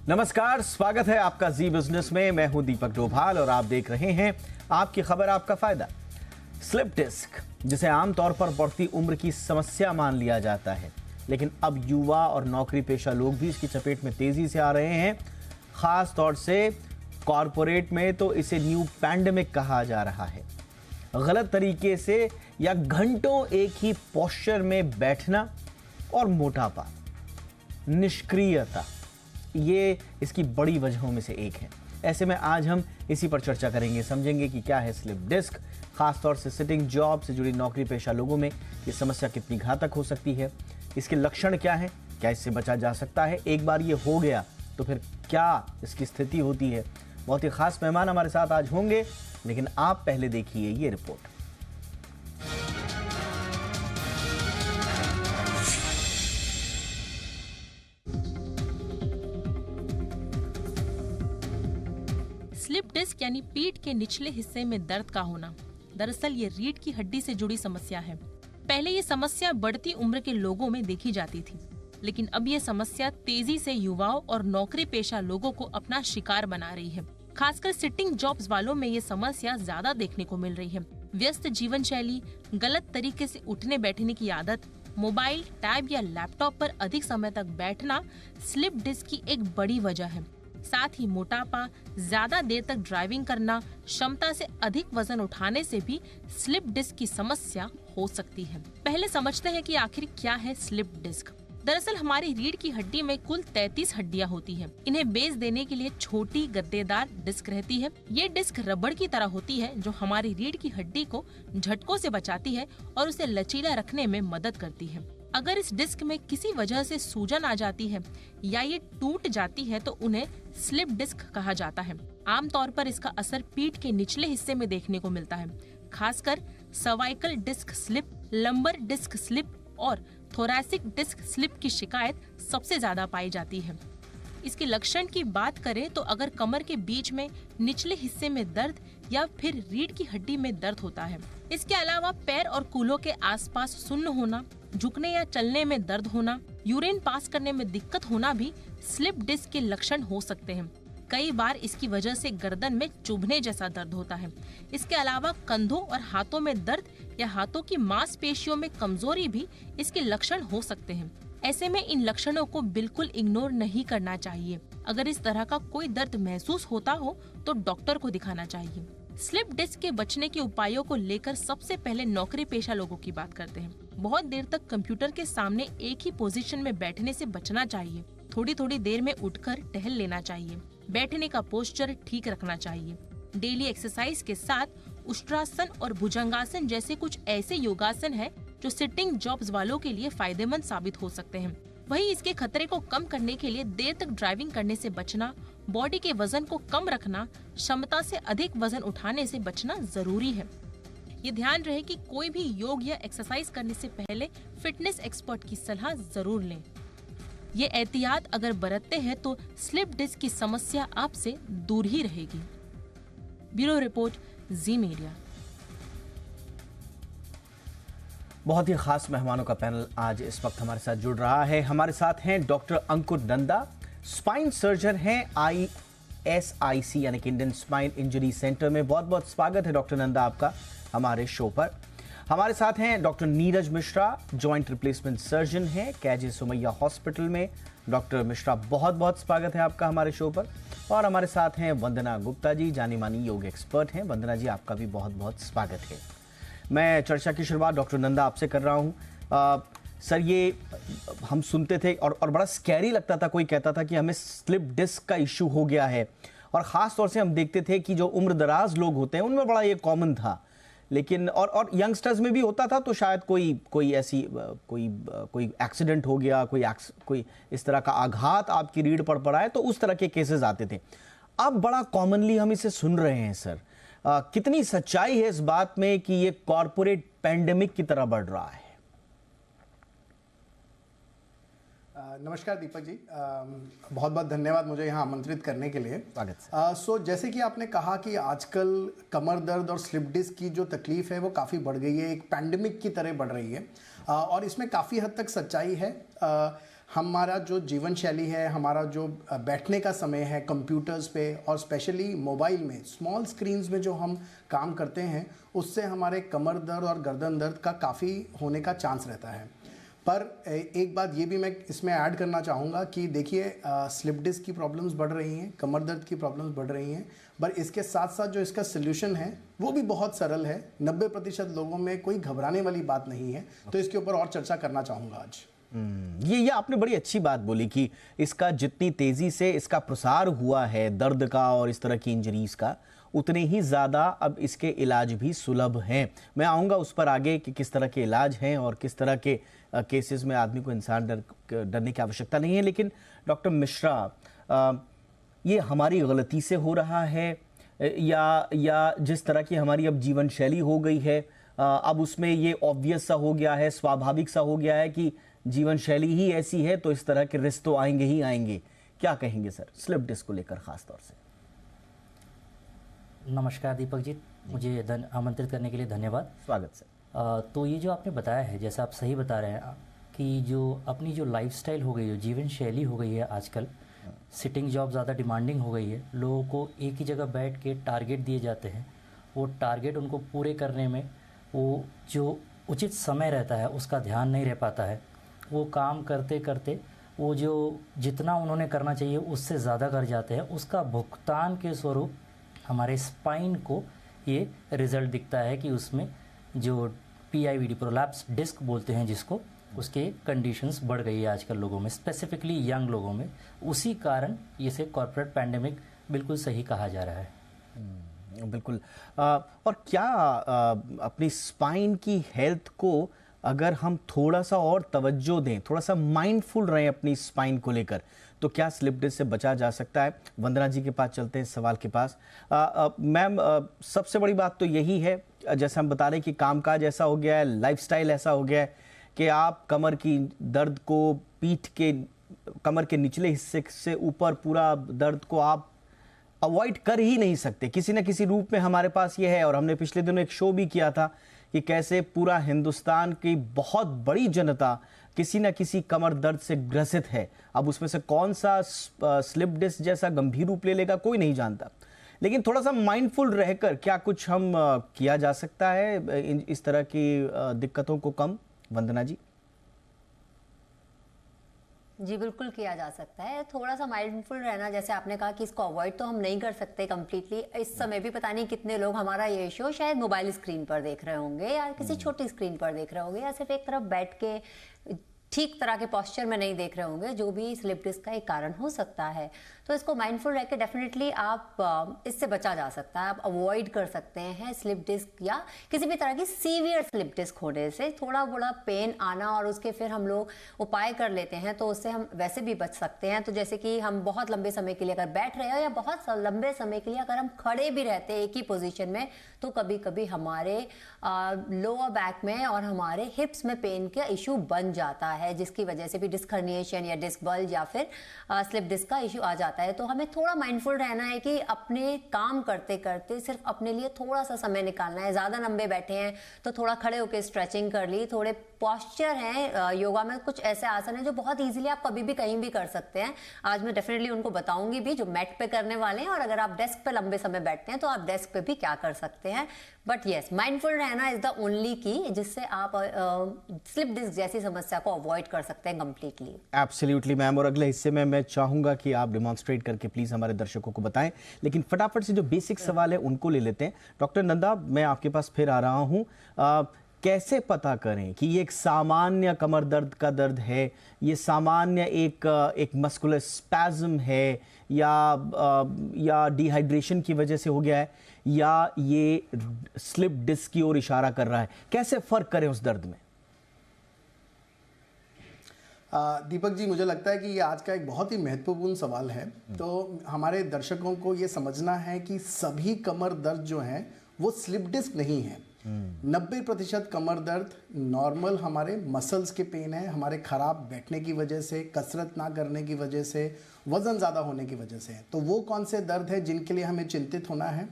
नमस्कार, स्वागत है आपका जी बिजनेस में। मैं हूं दीपक डोभाल और आप देख रहे हैं आपकी खबर आपका फायदा। स्लिप डिस्क, जिसे आमतौर पर बढ़ती उम्र की समस्या मान लिया जाता है, लेकिन अब युवा और नौकरी पेशा लोग भी इसकी चपेट में तेजी से आ रहे हैं। खास तौर से कॉरपोरेट में तो इसे न्यू पैंडेमिक कहा जा रहा है। गलत तरीके से या घंटों एक ही पोस्चर में बैठना और मोटापा, निष्क्रियता, ये इसकी बड़ी वजहों में से एक है। ऐसे में आज हम इसी पर चर्चा करेंगे, समझेंगे कि क्या है स्लिप डिस्क, खासतौर से सिटिंग जॉब से जुड़ी नौकरी पेशा लोगों में ये समस्या कितनी घातक हो सकती है, इसके लक्षण क्या हैं, क्या इससे बचा जा सकता है, एक बार ये हो गया तो फिर क्या इसकी स्थिति होती है। बहुत ही खास मेहमान हमारे साथ आज होंगे, लेकिन आप पहले देखिए ये रिपोर्ट। स्लिप डिस्क यानी पीठ के निचले हिस्से में दर्द का होना, दरअसल ये रीढ़ की हड्डी से जुड़ी समस्या है। पहले ये समस्या बढ़ती उम्र के लोगों में देखी जाती थी, लेकिन अब ये समस्या तेजी से युवाओं और नौकरी पेशा लोगों को अपना शिकार बना रही है। खासकर सिटिंग जॉब्स वालों में ये समस्या ज्यादा देखने को मिल रही है। व्यस्त जीवन शैली, गलत तरीके से उठने बैठने की आदत, मोबाइल, टैब या लैपटॉप पर अधिक समय तक बैठना स्लिप डिस्क की एक बड़ी वजह है। साथ ही मोटापा, ज्यादा देर तक ड्राइविंग करना, क्षमता से अधिक वजन उठाने से भी स्लिप डिस्क की समस्या हो सकती है। पहले समझते हैं कि आखिर क्या है स्लिप डिस्क। दरअसल हमारी रीढ़ की हड्डी में कुल 33 हड्डियां होती हैं। इन्हें बेस देने के लिए छोटी गद्देदार डिस्क रहती है। ये डिस्क रबड़ की तरह होती है, जो हमारी रीढ़ की हड्डी को झटकों से बचाती है और उसे लचीला रखने में मदद करती है। अगर इस डिस्क में किसी वजह से सूजन आ जाती है या ये टूट जाती है तो उन्हें स्लिप डिस्क कहा जाता है। आमतौर पर इसका असर पीठ के निचले हिस्से में देखने को मिलता है। खासकर cervical disc slip, lumbar disc slip और थोरैसिक डिस्क स्लिप की शिकायत सबसे ज्यादा पाई जाती है। इसके लक्षण की बात करें तो अगर कमर के बीच में निचले हिस्से में दर्द या फिर रीढ़ की हड्डी में दर्द होता है। इसके अलावा पैर और कूल्हों के आसपास सुन्न होना, झुकने या चलने में दर्द होना, यूरिन पास करने में दिक्कत होना भी स्लिप डिस्क के लक्षण हो सकते हैं। कई बार इसकी वजह से गर्दन में चुभने जैसा दर्द होता है। इसके अलावा कंधों और हाथों में दर्द या हाथों की मांसपेशियों में कमजोरी भी इसके लक्षण हो सकते हैं। ऐसे में इन लक्षणों को बिल्कुल इग्नोर नहीं करना चाहिए। अगर इस तरह का कोई दर्द महसूस होता हो तो डॉक्टर को दिखाना चाहिए। स्लिप डिस्क के बचने के उपायों को लेकर सबसे पहले नौकरी पेशा लोगों की बात करते हैं। बहुत देर तक कंप्यूटर के सामने एक ही पोजीशन में बैठने से बचना चाहिए। थोड़ी थोड़ी देर में उठकर टहल लेना चाहिए। बैठने का पोस्चर ठीक रखना चाहिए। डेली एक्सरसाइज के साथ उष्ट्रासन और भुजंगासन जैसे कुछ ऐसे योगासन है जो सिटिंग जॉब्स वालों के लिए फायदेमंद साबित हो सकते हैं। वहीं इसके खतरे को कम करने के लिए देर तक ड्राइविंग करने से बचना, बॉडी के वजन को कम रखना, क्षमता से अधिक वजन उठाने से बचना जरूरी है। ये ध्यान रहे कि कोई भी योग या एक्सरसाइज करने से पहले फिटनेस एक्सपर्ट की सलाह जरूर लें। ये एहतियात अगर बरतते हैं तो स्लिप डिस्क की समस्या आपसे दूर ही रहेगी। ब्यूरो रिपोर्ट, जी मीडिया। बहुत ही खास मेहमानों का पैनल आज इस वक्त हमारे साथ जुड़ रहा है। हमारे साथ हैं डॉक्टर अंकुर नंदा, स्पाइन सर्जन हैं ISIC यानी कि इंडियन स्पाइन इंजरी सेंटर में। बहुत बहुत स्वागत है डॉक्टर नंदा आपका हमारे शो पर। हमारे साथ हैं doctor Neeraj Mishra, joint replacement surgeon हैं KJ सोमैया हॉस्पिटल में। डॉक्टर मिश्रा, बहुत बहुत स्वागत है आपका हमारे शो पर। और हमारे साथ हैं वंदना गुप्ता जी, जानी मानी योग एक्सपर्ट हैं। वंदना जी, आपका भी बहुत बहुत स्वागत है। मैं चर्चा की शुरुआत डॉक्टर नंदा आपसे कर रहा हूँ। सर, ये हम सुनते थे और बड़ा स्कैरी लगता था, कोई कहता था कि हमें स्लिप डिस्क का इशू हो गया है, और ख़ास तौर से हम देखते थे कि जो उम्र दराज लोग होते हैं उनमें बड़ा ये कॉमन था, लेकिन और यंगस्टर्स में भी होता था। तो शायद कोई ऐसी कोई एक्सीडेंट हो गया, कोई इस तरह का आघात आपकी रीढ़ पर पड़ा है, तो उस तरह के केसेस आते थे। अब बड़ा कॉमनली हम इसे सुन रहे हैं। सर, कितनी सच्चाई है इस बात में कि ये कॉर्पोरेट पैंडेमिक की तरह बढ़ रहा है? नमस्कार दीपक जी, बहुत बहुत धन्यवाद मुझे यहाँ आमंत्रित करने के लिए। स्वागत। जैसे कि आपने कहा कि आजकल कमर दर्द और स्लिप डिस्क की जो तकलीफ है वो काफ़ी बढ़ गई है, एक पैंडेमिक की तरह बढ़ रही है, और इसमें काफ़ी हद तक सच्चाई है। हमारा जो जीवन शैली है, हमारा जो बैठने का समय है कंप्यूटर्स पे और स्पेशली मोबाइल में स्मॉल स्क्रीन्स में जो हम काम करते हैं, उससे हमारे कमर दर्द और गर्दन दर्द का काफ़ी होने का चांस रहता है। पर एक बात ये भी मैं इसमें ऐड करना चाहूँगा कि देखिए स्लिप डिस्क की प्रॉब्लम्स बढ़ रही हैं, कमर दर्द की प्रॉब्लम्स बढ़ रही हैं, पर इसके साथ साथ जो इसका सल्यूशन है वो भी बहुत सरल है। 90% लोगों में कोई घबराने वाली बात नहीं है, तो इसके ऊपर और चर्चा करना चाहूँगा आज। ये आपने बड़ी अच्छी बात बोली कि इसका जितनी तेजी से इसका प्रसार हुआ है दर्द का और इस तरह की इंजरीज का, उतने ही ज़्यादा अब इसके इलाज भी सुलभ हैं। मैं आऊँगा उस पर आगे कि किस तरह के इलाज हैं और किस तरह के केसेस में आदमी को इंसान डरने की आवश्यकता नहीं है। लेकिन डॉक्टर मिश्रा, ये हमारी गलती से हो रहा है या जिस तरह की हमारी अब जीवन शैली हो गई है, अब उसमें ये ऑब्वियस सा हो गया है, स्वाभाविक सा हो गया है कि जीवन शैली ही ऐसी है तो इस तरह के रिस्क तो आएंगे ही आएंगे। क्या कहेंगे सर स्लिप डिस्क को लेकर खास तौर से? नमस्कार दीपक जी, मुझे आमंत्रित करने के लिए धन्यवाद। स्वागत सर। तो ये जो आपने बताया है, जैसा आप सही बता रहे हैं कि जो अपनी जो लाइफस्टाइल हो गई है, जीवन शैली हो गई है, आजकल सिटिंग जॉब ज़्यादा डिमांडिंग हो गई है। लोगों को एक ही जगह बैठ के टारगेट दिए जाते हैं, वो टारगेट उनको पूरे करने में वो जो उचित समय रहता है उसका ध्यान नहीं रह पाता है। वो काम करते करते वो जो जितना उन्होंने करना चाहिए उससे ज़्यादा कर जाते हैं। उसका भुगतान के स्वरूप हमारे स्पाइन को ये रिज़ल्ट दिखता है कि उसमें जो PIVD प्रोलैप्स डिस्क बोलते हैं जिसको, उसके कंडीशंस बढ़ गई है आजकल लोगों में, स्पेसिफिकली यंग लोगों में। उसी कारण इसे कॉर्पोरेट पैंडेमिक बिल्कुल सही कहा जा रहा है। बिल्कुल। और क्या अपनी स्पाइन की हेल्थ को अगर हम थोड़ा सा और तवज्जो दें, थोड़ा सा माइंडफुल रहें अपनी स्पाइन को लेकर, तो क्या स्लिप डिस्क से बचा जा सकता है? वंदना जी के पास चलते हैं इस सवाल के पास। मैम, सबसे बड़ी बात तो यही है, जैसे हम बता रहे हैं कि कामकाज ऐसा हो गया है, लाइफस्टाइल ऐसा हो गया है कि आप कमर की दर्द को, पीठ के कमर के निचले हिस्से से ऊपर पूरा दर्द को आप अवॉइड कर ही नहीं सकते। किसी न किसी रूप में हमारे पास ये है, और हमने पिछले दिनों एक शो भी किया था कि कैसे पूरा हिंदुस्तान की बहुत बड़ी जनता किसी न किसी कमर दर्द से ग्रसित है। अब उसमें से कौन सा स्लिप डिस्क जैसा गंभीर रूप ले लेगा कोई नहीं जानता, लेकिन थोड़ा सा माइंडफुल रहकर क्या कुछ हम किया जा सकता है इस तरह की दिक्कतों को कम? वंदना जी। जी बिल्कुल किया जा सकता है। थोड़ा सा माइंडफुल रहना, जैसे आपने कहा कि इसको अवॉइड तो हम नहीं कर सकते कंप्लीटली। इस समय भी पता नहीं कितने लोग हमारा ये शो शायद मोबाइल स्क्रीन पर देख रहे होंगे या किसी छोटी स्क्रीन पर देख रहे होंगे, या सिर्फ एक तरफ बैठ के ठीक तरह के पोस्चर में नहीं देख रहे होंगे, जो भी स्लिप डिस्क का एक कारण हो सकता है। तो इसको माइंडफुल रह के डेफिनेटली आप इससे बचा जा सकता है, आप अवॉइड कर सकते हैं स्लिप डिस्क या किसी भी तरह की सीवियर स्लिप डिस्क होने से। थोड़ा बड़ा पेन आना और उसके फिर हम लोग उपाय कर लेते हैं तो उससे हम वैसे भी बच सकते हैं। तो जैसे कि हम बहुत लंबे समय के लिए अगर बैठ रहे हो या बहुत लंबे समय के लिए अगर हम खड़े भी रहते हैं एक ही पोजीशन में, तो कभी कभी हमारे लोअर बैक में और हमारे हिप्स में पेन का इशू बन जाता है, जिसकी वजह से भी डिस्क हर्निएशन या डिस्क बल्ज या फिर स्लिप डिस्क का इशू आ जाता है। तो हमें थोड़ा माइंडफुल रहना है कि अपने काम करते करते सिर्फ अपने लिए थोड़ा सा समय निकालना है। ज़्यादा लंबे बैठे हैं तो थोड़ा खड़े होकर स्ट्रेचिंग कर ली। थोड़े पोस्चर हैं योगा में, कुछ ऐसे आसन हैं जो बहुत इजीली आप कभी भी कहीं भी कर सकते हैं। आज मैं डेफिनेटली उनको बताऊंगी भी, जो मैट पे करने वाले हैं, और अगर आप डेस्क पे लंबे समय बैठते हैं तो आप डेस्क पे भी क्या कर सकते हैं। बट यस, माइंडफुल रहना इज द ओनली की, जिससे आप स्लिप डिस्क जैसी समस्या को अवॉइड कर सकते हैं कंप्लीटली। Absolutely ma'am. और अगले हिस्से में मैं चाहूंगा कि आप डिमॉन्स्ट्रेट करके प्लीज हमारे दर्शकों को बताएं, लेकिन फटाफट से जो बेसिक सवाल है उनको ले लेते हैं। डॉक्टर नंदा, मैं आपके पास फिर आ रहा हूं। कैसे पता करें कि ये एक सामान्य कमर दर्द का दर्द है, ये सामान्य एक मस्कुलर स्पैज्म है, या डिहाइड्रेशन की वजह से हो गया है, या ये स्लिप डिस्क की ओर इशारा कर रहा है? कैसे फर्क करें उस दर्द में? दीपक जी, मुझे लगता है कि ये आज का एक बहुत ही महत्वपूर्ण सवाल है। तो हमारे दर्शकों को ये समझना है कि सभी कमर दर्द जो हैं वो स्लिप डिस्क नहीं है। 90% कमर दर्द नॉर्मल हमारे मसल्स के पेन है, हमारे खराब बैठने की वजह से, कसरत ना करने की वजह से, वजन ज़्यादा होने की वजह से। तो वो कौन से दर्द है जिनके लिए हमें चिंतित होना है?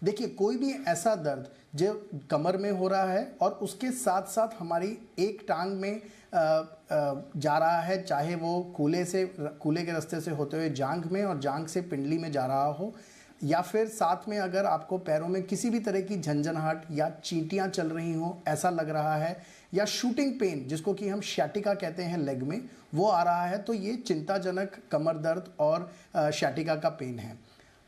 देखिए, कोई भी ऐसा दर्द जो कमर में हो रहा है और उसके साथ साथ हमारी एक टांग में जा रहा है, चाहे वो कूले के रास्ते से होते हुए जांघ में और जांघ से पिंडली में जा रहा हो, या फिर साथ में अगर आपको पैरों में किसी भी तरह की झंझनाहट या चींटियां चल रही हो ऐसा लग रहा है, या शूटिंग पेन जिसको कि हम शैटिका कहते हैं लेग में, वो आ रहा है, तो ये चिंताजनक कमर दर्द और शैटिका का पेन है।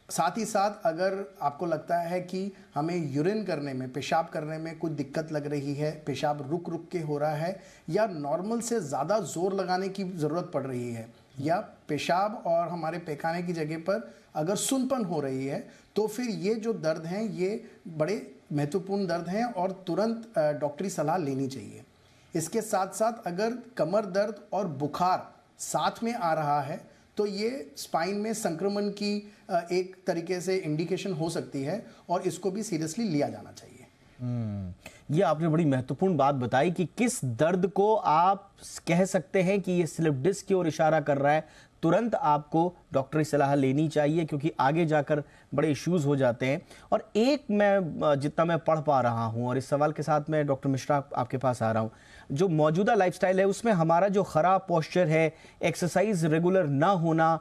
साथ ही साथ अगर आपको लगता है कि हमें यूरिन करने में, पेशाब करने में कुछ दिक्कत लग रही है, पेशाब रुक रुक के हो रहा है, या नॉर्मल से ज़्यादा जोर लगाने की ज़रूरत पड़ रही है, या पेशाब और हमारे पैखाने की जगह पर अगर सुनपन हो रही है, तो फिर ये जो दर्द हैं ये बड़े महत्वपूर्ण दर्द हैं और तुरंत डॉक्टरी सलाह लेनी चाहिए। इसके साथ साथ अगर कमर दर्द और बुखार साथ में आ रहा है तो ये स्पाइन में संक्रमण की एक तरीके से इंडिकेशन हो सकती है और इसको भी सीरियसली लिया जाना चाहिए। ये आपने बड़ी महत्वपूर्ण बात बताई कि किस दर्द को आप कह सकते हैं कि ये स्लिप डिस्क की ओर इशारा कर रहा है, तुरंत आपको डॉक्टरी सलाह लेनी चाहिए क्योंकि आगे जाकर बड़े इश्यूज हो जाते हैं। और एक मैं जितना मैं पढ़ पा रहा हूं और इस सवाल के साथ मैं डॉक्टर मिश्रा आपके पास आ रहा हूं, जो मौजूदा लाइफस्टाइल है उसमें हमारा जो खराब पोस्चर है, एक्सरसाइज रेगुलर ना होना,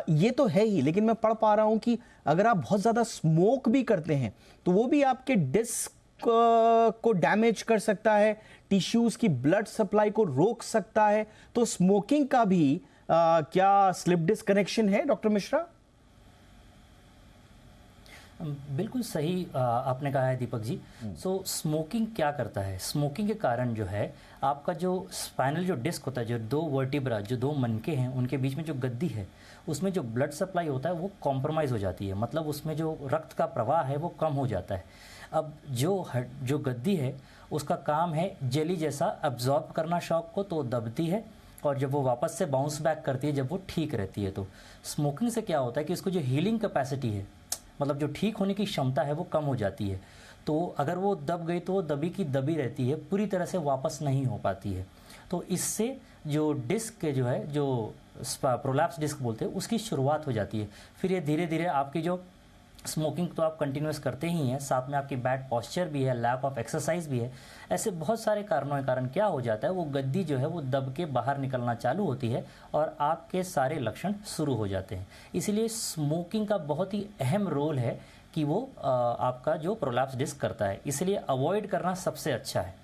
ये तो है ही, लेकिन मैं पढ़ पा रहा हूं कि अगर आप बहुत ज़्यादा स्मोक भी करते हैं तो वो भी आपके डिस्क को डैमेज कर सकता है, टिश्यूज की ब्लड सप्लाई को रोक सकता है। तो स्मोकिंग का भी क्या स्लिप डिस्क कनेक्शन है डॉक्टर मिश्रा? बिल्कुल सही आपने कहा है दीपक जी। सो स्मोकिंग क्या करता है, स्मोकिंग के कारण जो है आपका जो स्पाइनल जो डिस्क होता है, जो दो वर्टिब्रा, जो दो मनके हैं, उनके बीच में जो गद्दी है, उसमें जो ब्लड सप्लाई होता है वो कॉम्प्रोमाइज़ हो जाती है, मतलब उसमें जो रक्त का प्रवाह है वो कम हो जाता है। अब जो गद्दी है उसका काम है जेली जैसा अब्जॉर्ब करना शॉक को, तो दबती है और जब वो वापस से बाउंस बैक करती है, जब वो ठीक रहती है। तो स्मोकिंग से क्या होता है कि इसको जो हीलिंग कैपेसिटी है, मतलब जो ठीक होने की क्षमता है वो कम हो जाती है। तो अगर वो दब गई तो वो दबी की दबी रहती है, पूरी तरह से वापस नहीं हो पाती है। तो इससे जो डिस्क जो है, जो प्रोलैप्स डिस्क बोलते हैं, उसकी शुरुआत हो जाती है। फिर ये धीरे धीरे आपकी जो स्मोकिंग तो आप कंटिन्यूस करते ही हैं, साथ में आपकी बैड पॉस्चर भी है, लैक ऑफ एक्सरसाइज भी है, ऐसे बहुत सारे कारणों के कारण क्या हो जाता है, वो गद्दी जो है वो दब के बाहर निकलना चालू होती है और आपके सारे लक्षण शुरू हो जाते हैं। इसलिए स्मोकिंग का बहुत ही अहम रोल है कि वो आपका जो प्रोलैप्स डिस्क करता है, इसलिए अवॉइड करना सबसे अच्छा है।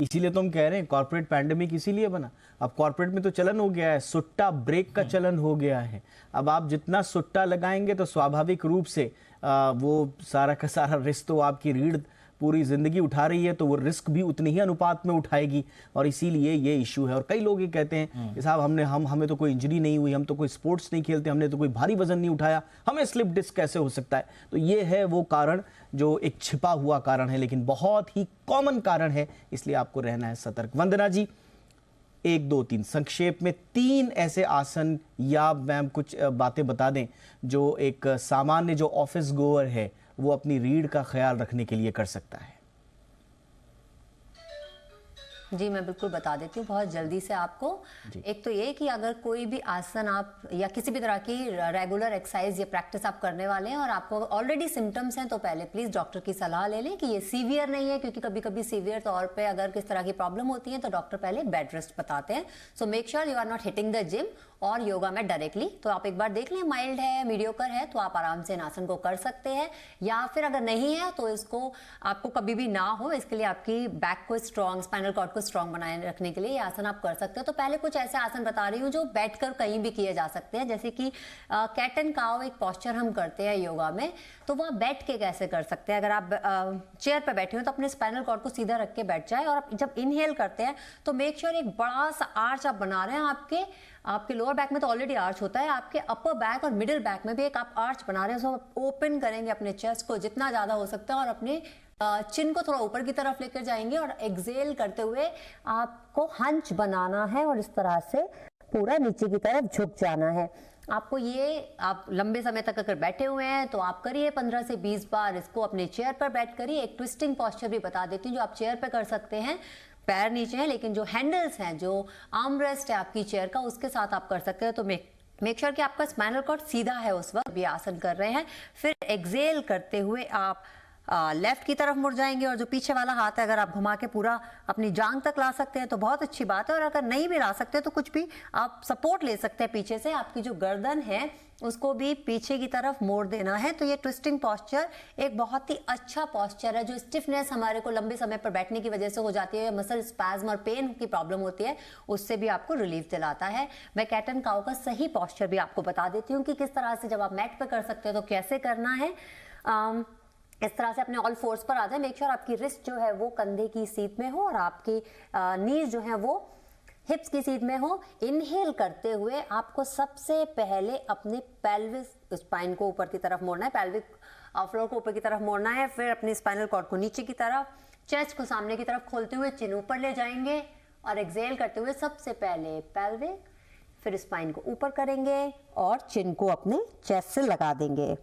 इसीलिए तो हम कह रहे हैं कॉर्पोरेट पैंडेमिक इसीलिए बना। अब कॉर्पोरेट में तो चलन हो गया है, सुट्टा ब्रेक का चलन हो गया है। अब आप जितना सुट्टा लगाएंगे तो स्वाभाविक रूप से वो सारा का सारा रिस्क तो आपकी रीढ़ पूरी जिंदगी उठा रही है, तो वो रिस्क भी उतनी ही अनुपात में उठाएगी और इसीलिए ये इशू है। और कई लोग ये कहते हैं कि साहब हमें तो कोई इंजरी नहीं हुई, हम तो कोई स्पोर्ट्स नहीं खेलते, हमने तो कोई भारी वजन नहीं उठाया, हमें स्लिप डिस्क कैसे हो सकता है? तो ये है वो कारण जो एक छिपा हुआ कारण है, लेकिन बहुत ही कॉमन कारण है, इसलिए आपको रहना है सतर्क। वंदना जी, 1 2 3 संक्षेप में 3 ऐसे आसन या मैम कुछ बातें बता दें जो एक सामान्य जो ऑफिस गोअर है वो अपनी रीढ़ का ख्याल रखने के लिए कर सकता है। जी मैं बिल्कुल बता देती हूँ बहुत जल्दी से आपको। एक तो ये कि अगर कोई भी आसन आप या किसी भी तरह की रेगुलर एक्सरसाइज या प्रैक्टिस आप करने वाले हैं और आपको ऑलरेडी सिम्टम्स हैं, तो पहले प्लीज डॉक्टर की सलाह ले लें कि ये सीवियर नहीं है, क्योंकि कभी कभी सीवियर तौर पे अगर किस तरह की प्रॉब्लम होती है तो डॉक्टर पहले बेड रेस्ट बताते हैं। So make sure you are not hitting the gym और योगा में डायरेक्टली। तो आप एक बार देख लें, माइल्ड है, मीडियोकर है, तो आप आराम से इन आसन को कर सकते हैं। या फिर अगर नहीं है तो इसको आपको कभी भी ना हो, इसके लिए आपकी बैक को स्ट्रॉन्ग, स्पाइनल कॉर्ड को स्ट्रॉन्ग बनाए रखने के लिए ये आसन आप कर सकते हो। तो पहले कुछ ऐसे आसन बता रही हूँ जो बैठकर कहीं भी किए जा सकते हैं, जैसे कि कैट एंड काउ एक पोस्चर हम करते हैं योगा में, तो वह बैठ के कैसे कर सकते हैं। अगर आप चेयर पर बैठे हो तो अपने स्पाइनल कॉर्ड को सीधा रख के बैठ जाए और जब इनहेल करते हैं तो मेक श्योर एक बड़ा सा आर्च आप बना रहे हैं। आपके लोअर बैक में तो ऑलरेडी आर्च होता है, आपके अपर बैक और मिडिल बैक में भी एक आप आर्च बना रहे हैं। सो ओपन करेंगे अपने चेस्ट को जितना ज्यादा हो सकता है और अपने चिन को थोड़ा ऊपर की तरफ लेकर जाएंगे और एक्सेल करते हुए आपको हंच बनाना है और इस तरह से पूरा नीचे की तरफ झुक जाना है। आपको ये आप लंबे समय तक अगर बैठे हुए हैं तो आप करिए 15 से 20 बार इसको अपने चेयर पर बैठ करिए। एक ट्विस्टिंग पोस्चर भी बता देती हूँ जो आप चेयर पर कर सकते हैं, पैर नीचे हैं लेकिन जो हैंडल्स हैं, जो आर्म रेस्ट है आपकी चेयर का, उसके साथ आप कर सकते हैं। तो मेक श्योर कि आपका स्पाइनल कॉर्ड सीधा है उस वक्त भी आसन कर रहे हैं। फिर एक्सेल करते हुए आप लेफ्ट की तरफ मुड़ जाएंगे, और जो पीछे वाला हाथ है अगर आप घुमा के पूरा अपनी जांग तक ला सकते हैं तो बहुत अच्छी बात है, और अगर नहीं भी ला सकते तो कुछ भी आप सपोर्ट ले सकते हैं पीछे से। आपकी जो गर्दन है उसको भी पीछे की तरफ मोड़ देना है। तो ये ट्विस्टिंग पॉस्चर एक बहुत ही अच्छा पॉस्चर है। जो स्टिफनेस हमारे को लंबे समय पर बैठने की वजह से हो जाती है, मसल स्पैज्म और पेन की प्रॉब्लम होती है, उससे भी आपको रिलीफ दिलाता है। मैं कैट एंड काउ का सही पॉस्चर भी आपको बता देती हूँ कि किस तरह से जब आप मैट पे कर सकते हो तो कैसे करना है। इस तरह से अपने ऑल फोर्स पर आ जाए। मेक श्योर आपकी रिस्ट जो है वो कंधे की सीट में हो और आपकी नीज जो है वो हिप्स की सीट में हो। इनहेल करते हुए आपको सबसे पहले अपने पेल्विक स्पाइन को ऊपर की तरफ मोड़ना है, पेल्विक फ्लोर को ऊपर की तरफ मोड़ना है। फिर अपनी स्पाइनल कॉर्ड को नीचे की तरफ, चेस्ट को सामने की तरफ खोलते हुए चिन ऊपर ले जाएंगे, और एक्सहेल करते हुए सबसे पहले पेल्विक, फिर स्पाइन को ऊपर करेंगे और चिन को अपने चेस्ट से लगा देंगे।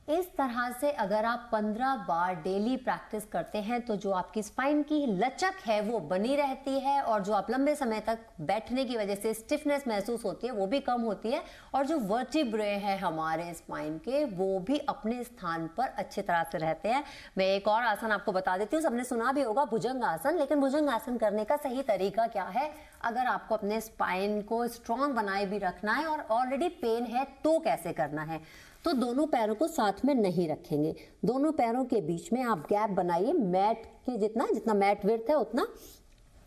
इस तरह से अगर आप 15 बार डेली प्रैक्टिस करते हैं तो जो आपकी स्पाइन की लचक है वो बनी रहती है, और जो आप लंबे समय तक बैठने की वजह से स्टिफनेस महसूस होती है वो भी कम होती है, और जो वर्टिब्रे हैं हमारे स्पाइन के वो भी अपने स्थान पर अच्छी तरह से रहते हैं। मैं एक और आसन आपको बता देती हूँ, सबने सुना भी होगा भुजंग आसन, लेकिन भुजंग आसन करने का सही तरीका क्या है। अगर आपको अपने स्पाइन को स्ट्रॉन्ग बनाए भी रखना है और ऑलरेडी पेन है तो कैसे करना है, तो दोनों पैरों को साथ में नहीं रखेंगे। दोनों पैरों के बीच में आप गैप बनाइए, मैट के जितना मैट विड्थ है उतना।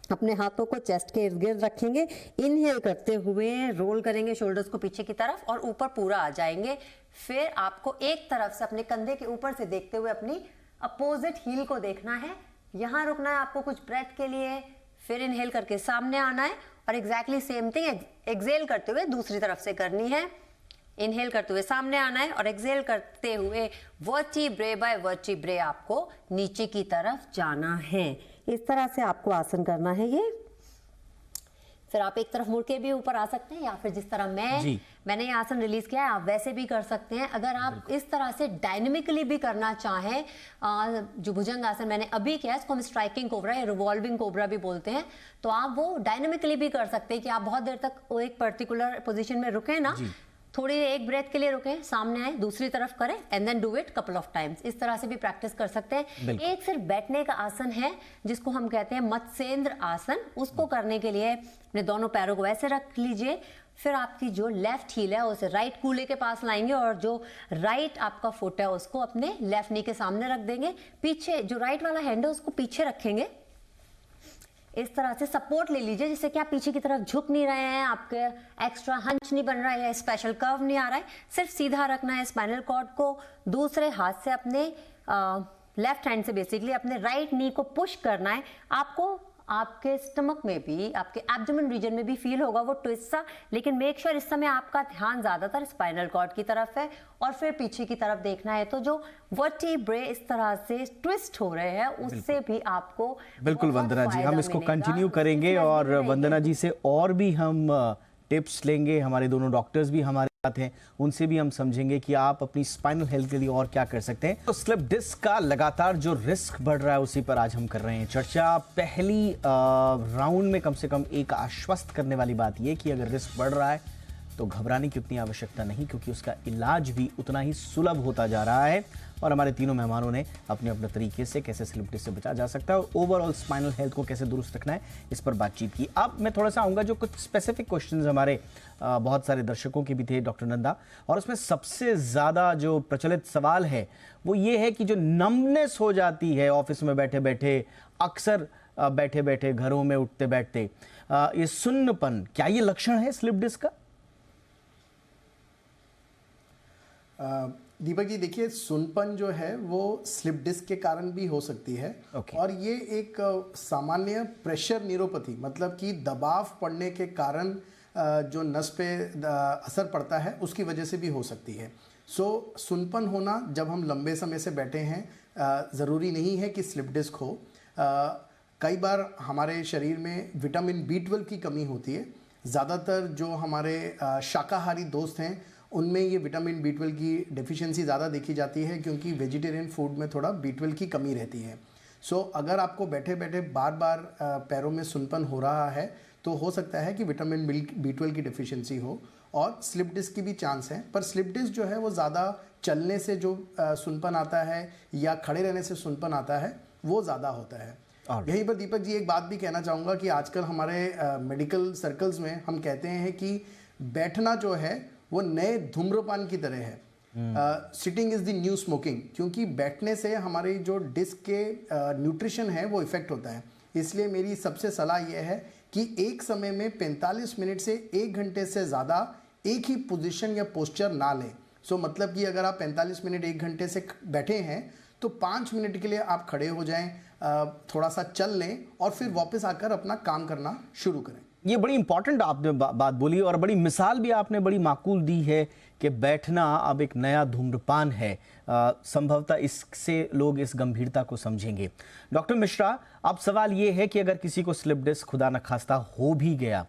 अपने हाथों को चेस्ट के इर्द गिर्द रखेंगे। इनहेल करते हुए रोल करेंगे शोल्डर्स को पीछे की तरफ और ऊपर पूरा आ जाएंगे। फिर आपको एक तरफ से अपने कंधे के ऊपर से देखते हुए अपनी अपोजिट हील को देखना है। यहाँ रुकना है आपको कुछ ब्रेथ के लिए, फिर इनहेल करके सामने आना है, और एग्जैक्टली सेम थिंग एक्सहेल करते हुए दूसरी तरफ से करनी है। इनहेल करते हुए सामने आना है और एक्सहेल करते हुए वर्टिब्रे बाय वर्टिब्रे आपको नीचे की तरफ जाना है। इस तरह से आपको आसन करना है ये। फिर आप एक तरफ मुड़ के भी ऊपर आ सकते हैं, या फिर जिस तरह मैंने ये आसन रिलीज किया है आप वैसे भी कर सकते हैं। अगर आप इस तरह से डायनेमिकली भी करना चाहें, जो भुजंग आसन मैंने अभी किया है इसको हम स्ट्राइकिंग कोबरा या रिवॉल्विंग कोबरा भी बोलते हैं, तो आप वो डायनेमिकली भी कर सकते हैं कि आप बहुत देर तक एक पर्टिकुलर पोजीशन में रुके ना, थोड़ी एक ब्रेथ के लिए रुकें, सामने आए, दूसरी तरफ करें, and then do it couple of times. इस तरह से भी प्रैक्टिस कर सकते हैं। एक सिर्फ बैठने का आसन है जिसको हम कहते हैं मत्स्येंद्र आसन। उसको करने के लिए अपने दोनों पैरों को ऐसे रख लीजिए। फिर आपकी जो लेफ्ट हील है उसे राइट कूल्हे के पास लाएंगे, और जो राइट आपका फुट है उसको अपने लेफ्ट नी के सामने रख देंगे। पीछे जो राइट वाला हैंड है उसको पीछे रखेंगे। इस तरह से सपोर्ट ले लीजिए जिससे कि आप पीछे की तरफ झुक नहीं रहे हैं, आपके एक्स्ट्रा हंच नहीं बन रहा है या स्पेशल कर्व नहीं आ रहा है। सिर्फ सीधा रखना है स्पाइनल कॉर्ड को। दूसरे हाथ से अपने लेफ्ट हैंड से बेसिकली अपने राइट नी को पुश करना है। आपको आपके स्टमक में भी, आपके एब्डोमेन रीजन में भी फील होगा वो ट्विस्ट सा, लेकिन मेक श्योर इस समय आपका ध्यान ज्यादातर स्पाइनल कॉर्ड की तरफ है और फिर पीछे की तरफ देखना है। तो जो वर्टिब्रे इस तरह से ट्विस्ट हो रहे हैं उससे भी आपको बिल्कुल वंदना जी, हम इसको कंटिन्यू करेंगे और वंदना जी से और भी हम टिप्स लेंगे। हमारे दोनों डॉक्टर्स भी हमारे साथ हैं, उनसे भी हम समझेंगे कि आप अपनी स्पाइनल हेल्थ के लिए और क्या कर सकते हैं। तो स्लिप डिस्क का लगातार जो रिस्क बढ़ रहा है उसी पर आज हम कर रहे हैं चर्चा। पहली राउंड में कम से कम एक आश्वस्त करने वाली बात यह कि अगर रिस्क बढ़ रहा है तो घबराने की उतनी आवश्यकता नहीं, क्योंकि उसका इलाज भी उतना ही सुलभ होता जा रहा है। और हमारे तीनों मेहमानों ने अपने अपने तरीके से कैसे स्लिप डिस्क से बचा जा सकता है और ओवरऑल स्पाइनल हेल्थ को कैसे दुरुस्त रखना है इस पर बातचीत की। अब मैं थोड़ा सा आऊँगा, जो कुछ स्पेसिफिक क्वेश्चंस हमारे बहुत सारे दर्शकों के भी थे डॉक्टर नंदा, और उसमें सबसे ज़्यादा जो प्रचलित सवाल है वो ये है कि जो नमनेस हो जाती है ऑफिस में बैठे बैठे, अक्सर बैठे बैठे घरों में उठते बैठते, ये सुन्नपन, क्या ये लक्षण है स्लिप डिस्क का? दीपक जी देखिए, सुनपन जो है वो स्लिप डिस्क के कारण भी हो सकती है। और ये एक सामान्य प्रेशर न्यूरोपैथी, मतलब कि दबाव पड़ने के कारण जो नस पे असर पड़ता है उसकी वजह से भी हो सकती है। सुनपन होना जब हम लंबे समय से बैठे हैं ज़रूरी नहीं है कि स्लिप डिस्क हो। कई बार हमारे शरीर में विटामिन B12 की कमी होती है। ज़्यादातर जो हमारे शाकाहारी दोस्त हैं उनमें ये विटामिन B12 की डेफिशिएंसी ज़्यादा देखी जाती है, क्योंकि वेजिटेरियन फूड में थोड़ा B12 की कमी रहती है। अगर आपको बैठे बैठे बार बार पैरों में सुनपन हो रहा है तो हो सकता है कि विटामिन B12 की डिफिशियंसी हो, और स्लिप डिस्क की भी चांस है। पर स्लिप डिस्क जो है वो ज़्यादा चलने से जो सुनपन आता है या खड़े रहने से सुनपन आता है वो ज़्यादा होता है। यहीं पर दीपक जी एक बात भी कहना चाहूँगा कि आजकल हमारे मेडिकल सर्कल्स में हम कहते हैं कि बैठना जो है वो नए धूम्रपान की तरह है। Sitting is the new smoking, क्योंकि बैठने से हमारी जो डिस्क के न्यूट्रिशन है वो इफ़ेक्ट होता है। इसलिए मेरी सबसे सलाह यह है कि एक समय में 45 मिनट से 1 घंटे से ज़्यादा एक ही पोजीशन या पोस्चर ना लें। सो मतलब कि अगर आप 45 मिनट 1 घंटे से बैठे हैं तो 5 मिनट के लिए आप खड़े हो जाएं, थोड़ा सा चल लें और फिर वापस आकर अपना काम करना शुरू करें। ये बड़ी इंपॉर्टेंट आपने बात बोली और बड़ी मिसाल भी आपने बड़ी माकूल दी है कि बैठना अब एक नया धूम्रपान है। संभवतः इससे लोग इस गंभीरता को समझेंगे। डॉक्टर मिश्रा, अब सवाल ये है कि अगर किसी को स्लिप डिस्क खुदा न खास्ता हो भी गया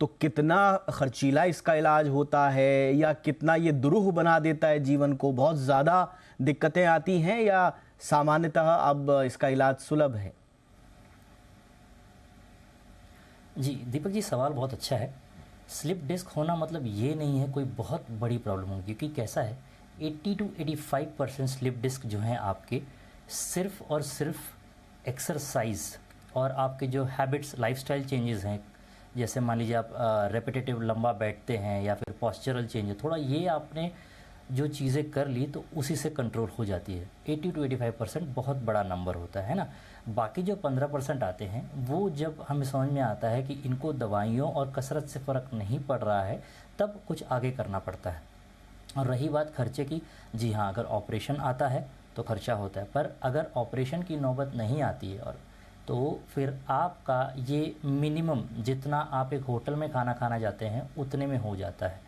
तो कितना खर्चीला इसका इलाज होता है, या कितना ये दुरूह बना देता है जीवन को? बहुत ज़्यादा दिक्कतें आती हैं या सामान्यतः अब इसका इलाज सुलभ है? जी दीपक जी, सवाल बहुत अच्छा है। स्लिप डिस्क होना मतलब ये नहीं है कोई बहुत बड़ी प्रॉब्लम होगी, क्योंकि कैसा है 80 to 85% स्लिप डिस्क जो हैं आपके सिर्फ और सिर्फ एक्सरसाइज और आपके जो हैबिट्स लाइफस्टाइल चेंजेस हैं, जैसे मान लीजिए आप रेपिटेटिव लंबा बैठते हैं या फिर पॉस्चरल चेंज है, थोड़ा ये आपने जो चीज़ें कर ली तो उसी से कंट्रोल हो जाती है। 80 to 85% बहुत बड़ा नंबर होता है ना। बाकी जो 15% आते हैं वो जब हमें समझ में आता है कि इनको दवाइयों और कसरत से फ़र्क नहीं पड़ रहा है तब कुछ आगे करना पड़ता है। और रही बात खर्चे की, जी हाँ, अगर ऑपरेशन आता है तो खर्चा होता है, पर अगर ऑपरेशन की नौबत नहीं आती है और तो फिर आपका ये मिनिमम जितना आप एक होटल में खाना खाना जाते हैं उतने में हो जाता है।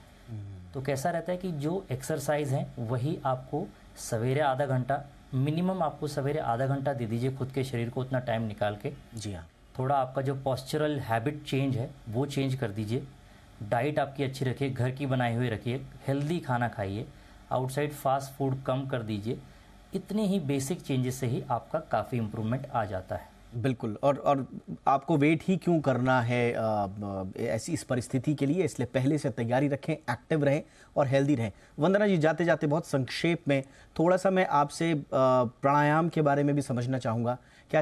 तो कैसा रहता है कि जो एक्सरसाइज हैं वही आपको सवेरे आधा घंटा, मिनिमम आपको सवेरे आधा घंटा दे दीजिए खुद के शरीर को, उतना टाइम निकाल के। जी हाँ। थोड़ा आपका जो पॉस्चरल हैबिट चेंज है वो चेंज कर दीजिए। डाइट आपकी अच्छी रखिए, घर की बनाई हुई रखिए, हेल्दी खाना खाइए, आउटसाइड फास्ट फूड कम कर दीजिए। इतने ही बेसिक चेंजेस से ही आपका काफ़ी इम्प्रूवमेंट आ जाता है। बिल्कुल। और आपको वेट ही क्यों करना है ऐसी इस परिस्थिति के लिए, इसलिए पहले से तैयारी रखें, एक्टिव रहें और हेल्दी रहें। वंदना जी, जाते जाते बहुत संक्षेप में थोड़ा सा मैं आपसे प्राणायाम के बारे में भी समझना चाहूँगा। क्या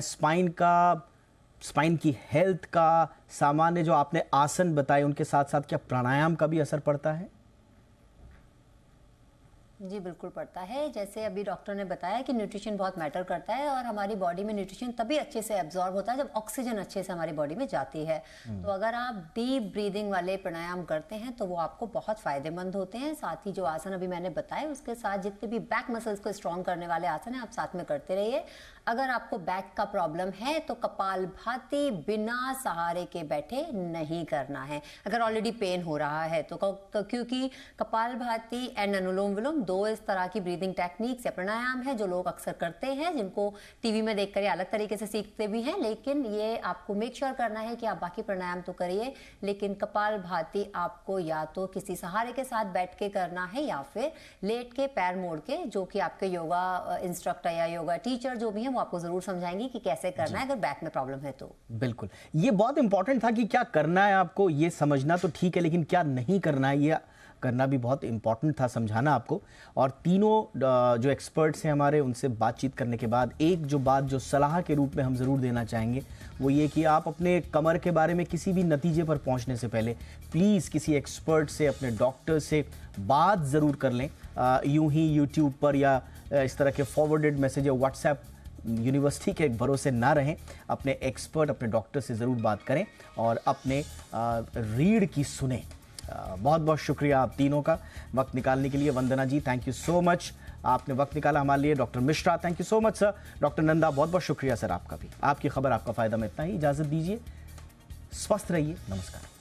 स्पाइन की हेल्थ का सामान्य जो आपने आसन बताए उनके साथ साथ क्या प्राणायाम का भी असर पड़ता है? जी बिल्कुल पड़ता है। जैसे अभी डॉक्टर ने बताया कि न्यूट्रिशन बहुत मैटर करता है और हमारी बॉडी में न्यूट्रिशन तभी अच्छे से एब्जॉर्ब होता है जब ऑक्सीजन अच्छे से हमारी बॉडी में जाती है। तो अगर आप डीप ब्रीदिंग वाले प्राणायाम करते हैं तो वो आपको बहुत फायदेमंद होते हैं। साथ ही जो आसन अभी मैंने बताए उसके साथ जितने भी बैक मसल्स को स्ट्रॉन्ग करने वाले आसन हैं आप साथ में करते रहिए। अगर आपको बैक का प्रॉब्लम है तो कपालभाति बिना सहारे के बैठे नहीं करना है अगर ऑलरेडी पेन हो रहा है तो क्योंकि कपालभाति एंड अनुलोम विलोम दो इस तरह की ब्रीदिंग टेक्निक्स या प्राणायाम है जो लोग अक्सर करते हैं, जिनको टीवी में देखकर या अलग तरीके से सीखते भी हैं। लेकिन ये आपको मेक श्योर करना है कि आप बाकी प्राणायाम तो करिए, लेकिन कपालभाति आपको या तो किसी सहारे के साथ बैठ के करना है या फिर लेट के पैर मोड़ के, जो कि आपके योगा इंस्ट्रक्टर या योगा टीचर जो भी है वो आपको जरूर समझाएंगे कि कैसे करना है अगर बैक में प्रॉब्लम है तो। बिल्कुल, ये बहुत इंपॉर्टेंट था कि क्या करना है आपको ये समझना तो ठीक है, लेकिन क्या नहीं करना है ये करना भी बहुत इंपॉर्टेंट था समझाना आपको। और तीनों जो एक्सपर्ट्स हैं हमारे, उनसे बातचीत करने के बाद एक जो बात जो सलाह के रूप में हम ज़रूर देना चाहेंगे वो ये कि आप अपने कमर के बारे में किसी भी नतीजे पर पहुंचने से पहले प्लीज़ किसी एक्सपर्ट से, अपने डॉक्टर से बात ज़रूर कर लें। यूं ही यूट्यूब पर या इस तरह के फॉरवर्डेड मैसेज या व्हाट्सएप यूनिवर्सिटी के भरोसे ना रहें। अपने एक्सपर्ट, अपने डॉक्टर से ज़रूर बात करें और अपने रीढ़ की सुने। बहुत बहुत शुक्रिया आप तीनों का वक्त निकालने के लिए। वंदना जी, थैंक यू सो मच, आपने वक्त निकाला हमारे लिए। Doctor Mishra, thank you so much sir. Doctor Nanda, बहुत बहुत शुक्रिया सर आपका भी। आपकी खबर आपका फ़ायदा में इतना ही, इजाज़त दीजिए, स्वस्थ रहिए, नमस्कार।